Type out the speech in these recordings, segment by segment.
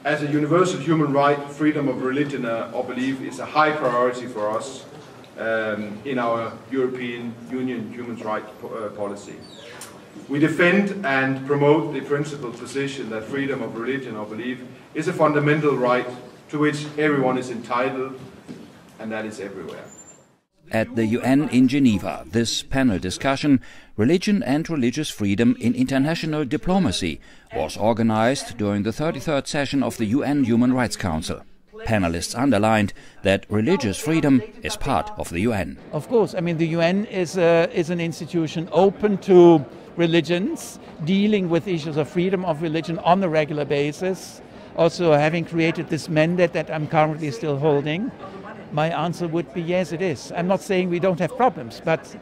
As a universal human right, freedom of religion or belief is a high priority for us in our European Union human rights policy. We defend and promote the principled position that freedom of religion or belief is a fundamental right to which everyone is entitled, and that is everywhere. At the UN in Geneva, this panel discussion, Religion and Religious Freedom in International Diplomacy, was organized during the 33rd session of the UN Human Rights Council. Panelists underlined that religious freedom is part of the UN. Of course, I mean, the UN is an institution open to religions, dealing with issues of freedom of religion on a regular basis. Also, having created this mandate that I'm currently still holding, my answer would be yes, it is. I'm not saying we don't have problems, but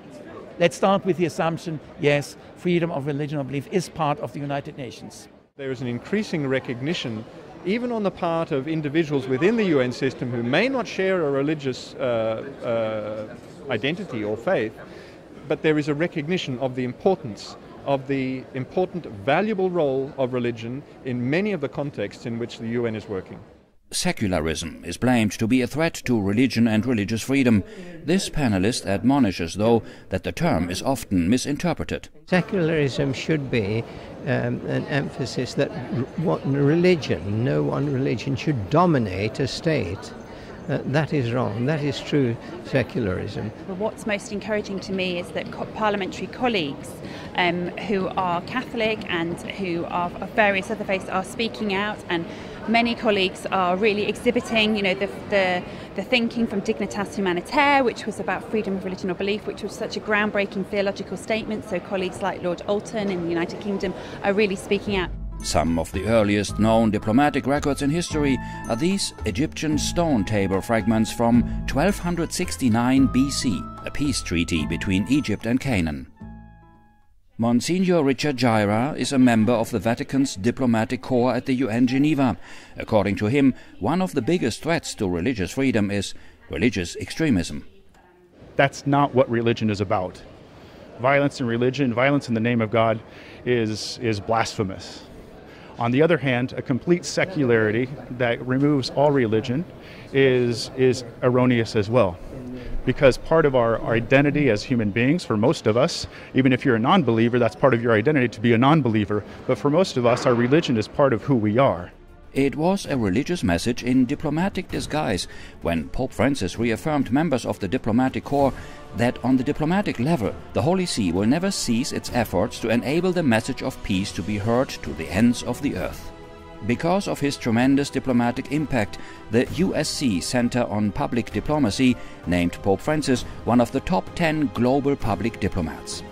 let's start with the assumption, yes, freedom of religion or belief is part of the United Nations. There is an increasing recognition, even on the part of individuals within the UN system who may not share a religious identity or faith, but there is a recognition of the importance of the important, valuable role of religion in many of the contexts in which the UN is working. Secularism is blamed to be a threat to religion and religious freedom. This panelist admonishes, though, that the term is often misinterpreted. Secularism should be an emphasis that no one religion should dominate a state. That is wrong. That is true secularism. But what's most encouraging to me is that parliamentary colleagues who are Catholic and who are of various other faiths are speaking out, and many colleagues are really exhibiting, the thinking from Diplomats Humanitaire, which was about freedom of religion or belief, which was such a groundbreaking theological statement. So colleagues like Lord Alton in the United Kingdom are really speaking out. Some of the earliest known diplomatic records in history are these Egyptian stone table fragments from 1269 BC, a peace treaty between Egypt and Canaan. Monsignor Richard Gyra is a member of the Vatican's diplomatic corps at the UN Geneva. According to him, one of the biggest threats to religious freedom is religious extremism. That's not what religion is about. Violence in religion, violence in the name of God is blasphemous. On the other hand, a complete secularity that removes all religion is erroneous as well. Because part of our identity as human beings, for most of us, even if you're a non-believer, that's part of your identity to be a non-believer. But for most of us, our religion is part of who we are. It was a religious message in diplomatic disguise when Pope Francis reaffirmed members of the diplomatic corps that on the diplomatic level, the Holy See will never cease its efforts to enable the message of peace to be heard to the ends of the earth. Because of his tremendous diplomatic impact, the USC Center on Public Diplomacy named Pope Francis one of the top 10 global public diplomats.